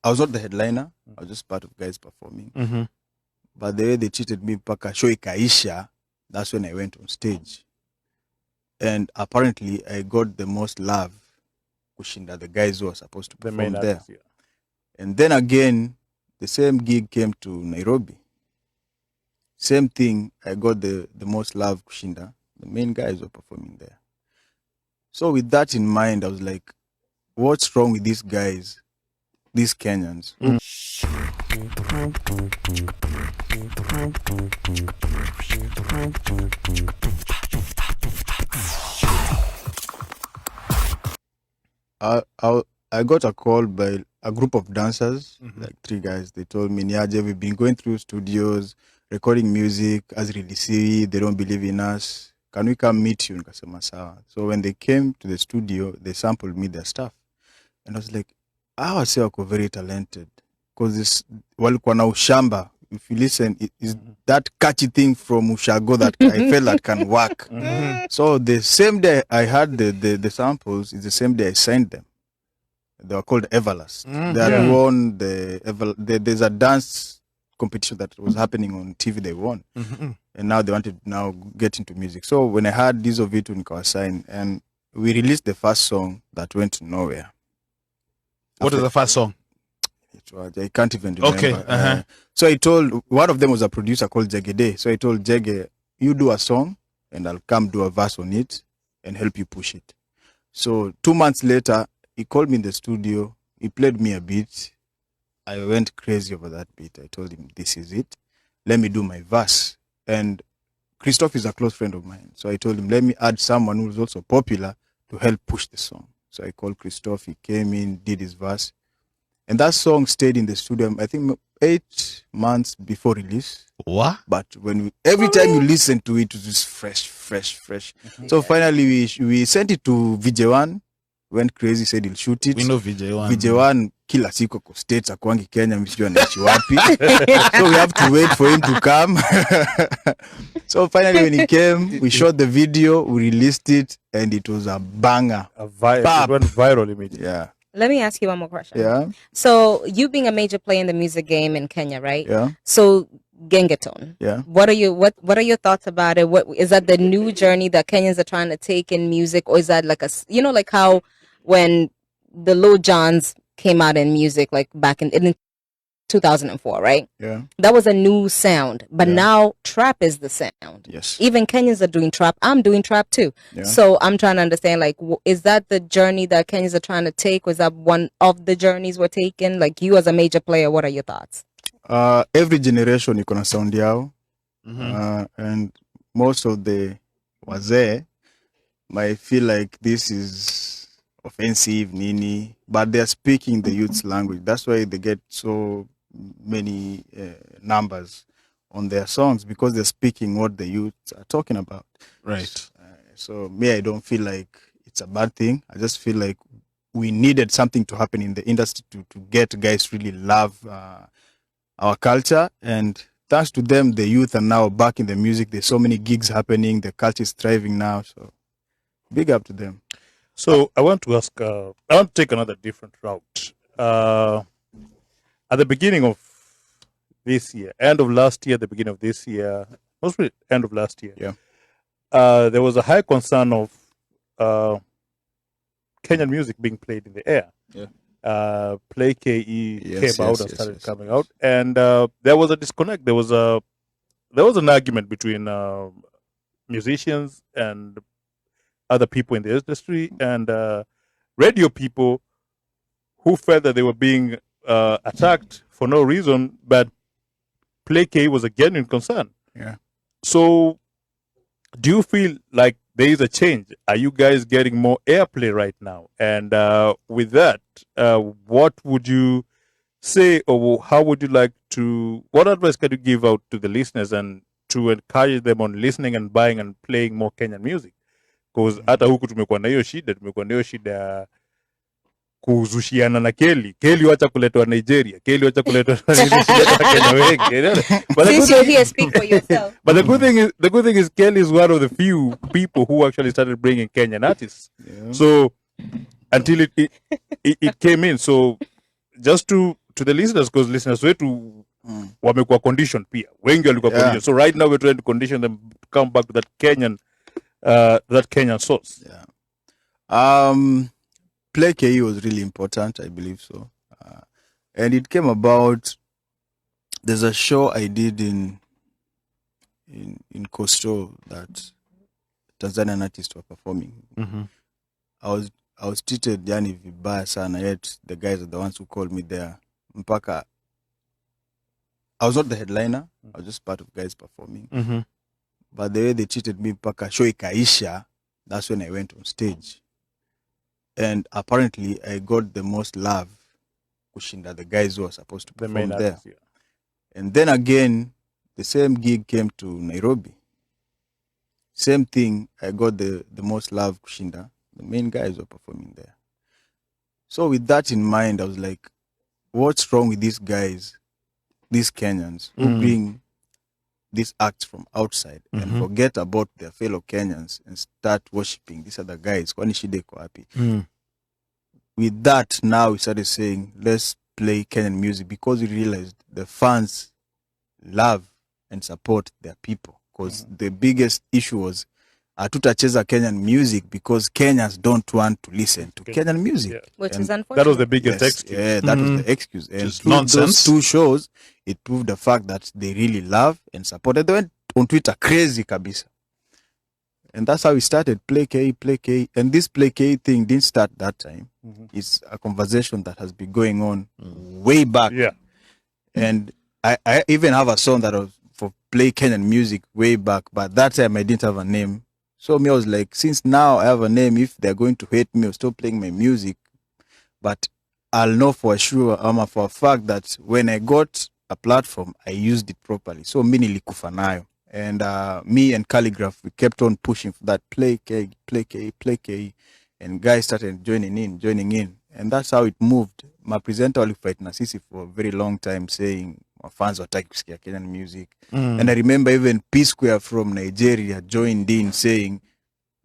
I was not the headliner. I was just part of guys performing. Mm-hmm. But the way they treated me, paka show ikaisha, that's when I went on stage. And apparently, I got the most love kushinda the guys who were supposed to perform there. Artists, yeah. And then again, the same gig came to Nairobi. Same thing, I got the most love kushinda. The main guys were performing there. So with that in mind, I was like, what's wrong with these guys, these Kenyans? I got a call by a group of dancers, like 3 guys. They told me, Niaje, we've been going through studios, recording music, as release, they don't believe in us. Can we come meet you? Nikasema sawa. So when they came to the studio, they sampled me their stuff. And I was like, I was very talented. Because this walikuwa na ushamba. If you listen, it is that catchy thing from Ushago that I felt that can work. So the same day I had the samples, is the same day I signed them. They were called Everlast. They had won there's a dance competition that was happening on TV. They won, and now they wanted to now get into music. So when I had this of it, nikawa sign, and we released the first song that went nowhere. What is the first song? I can't even remember. Okay. So I told, one of them was a producer called Jegede. So I told Jege, you do a song and I'll come do a verse on it and help you push it. So 2 months later, he called me in the studio. He played me a beat. I went crazy over that beat. I told him, this is it. Let me do my verse. And Christophe is a close friend of mine. So I told him, let me add someone who's also popular to help push the song. So I called Christophe. He came in, did his verse. And that song stayed in the studio, I think 8 months before release. What? But every time you listen to it, it was just fresh. So finally, we sent it to VJ1. Went crazy, said he'll shoot it. We know VJ1. VJ1, kila siku kwa states, akwangi Kenya, msijua anaishi wapi. So we have to wait for him to come. So finally, when he came, we shot the video, we released it, and it was a banger. It went viral immediately. Yeah. Let me ask you one more question. Yeah. So you being a major player in the music game in Kenya, right? Yeah. So Gengeton. Yeah. What are your thoughts about it? What is that the new journey that Kenyans are trying to take in music, or is that like like how when the Low Johns came out in music, like back in 2004, right? Yeah. That was a new sound, but now trap is the sound. Yes. Even Kenyans are doing trap. I'm doing trap too. Yeah. So I'm trying to understand, like, is that the journey that Kenyans are trying to take? Was that one of the journeys we're taking? Like, you as a major player, what are your thoughts? Every generation iko na sound yao. And most of the wazee might feel like this is offensive, nini, but they're speaking the youth's language. That's why they get so many numbers on their songs, because they're speaking what the youth are talking about. Right. So me, I don't feel like it's a bad thing. I just feel like we needed something to happen in the industry to get guys really love our culture. And thanks to them, the youth are now back in the music. There's so many gigs happening. The culture is thriving now. So big up to them. So I want to ask, I want to take another different route. At the beginning of this year, end of last year, the beginning of this year, mostly end of last year, there was a high concern of Kenyan music being played in the air. Yeah. Play KE came out and started coming out, and there was a disconnect. There was an argument between musicians and other people in the industry and radio people who felt that they were being attacked for no reason, but Play KE was a genuine concern. Yeah. So do you feel like there is a change? Are you guys getting more airplay right now? And with that, what would you say, or how would you like to, what advice can you give out to the listeners and to encourage them on listening and buying and playing more Kenyan music? Because hata huku tumekuwa na hiyo shida kuzushiana na Keli wacha kuletwa Nigeria, Keli wacha kuletwa Kenya wengi. Since you're here, speak for yourself. But the good thing is Kelly is one of the few people who actually started bringing Kenyan artists. Yeah. So until it came in, so just to to the listeners, because listeners wetu wamekuwa conditioned pia. Wengi walikuwa conditioned. So right now we're trying to condition them to come back to that Kenyan source. Yeah. Play KE was really important, I believe so. And it came about, there's a show I did in Coastal that Tanzanian artists were performing. I was treated yani vibaya sana, yet the guys are the ones who called me there. Mpaka I was not the headliner, I was just part of guys performing. But the way they treated me, mpaka show ikaisha, that's when I went on stage. And apparently I got the most love kushinda the guys who were supposed to perform there. Artists, yeah. And then again, the same gig came to Nairobi. Same thing, I got the most love kushinda the main guys were performing there. So with that in mind, I was like, what's wrong with these guys, these Kenyans, who bring these acts from outside and forget about their fellow Kenyans and start worshipping these other guys? Kwani shida iko wapi? With that, now we started saying, let's play Kenyan music, because we realized the fans love and support their people. Because the biggest issue was, hatutacheza Kenyan music because Kenyans don't want to listen to Kenyan music. Yeah. Which And is unfortunate. That was the biggest excuse. Yeah, that was the excuse. And Just through nonsense. those two shows, it proved the fact that they really love and supported. They went on Twitter crazy kabisa. And that's how we started, Play K. And this Play K thing didn't start that time. It's a conversation that has been going on way back. Yeah. And I even have a song that was for Play Kenyan music way back, but that time I didn't have a name. So me, I was like, since now I have a name, if they're going to hate me, I'll stop playing my music. But I'll know for sure, for a fact that when I got a platform, I used it properly. So me nilikufa nayo. And me and Calligraph, we kept on pushing for that Play K. And guys started joining in. And that's how it moved. My presenter alifight na sisi for a very long time, saying my fans wataki kusikia Kenyan music. And I remember even P Square from Nigeria joined in, saying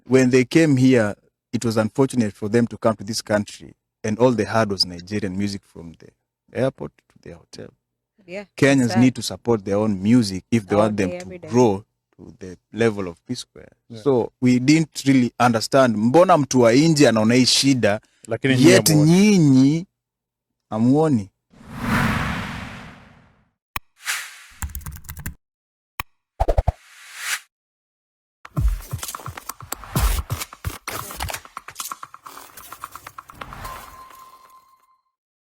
when they came here, it was unfortunate for them to come to this country and all they had was Nigerian music from the airport to the hotel. Yeah. Kenyans sad. need to support their own music if they All want them day, to every day. grow to the level of P Square. So we didn't really understand, mbona mtu wa nje anaona hii shida, Lakini nyinyi yet hamuoni. nyinyi amuoni.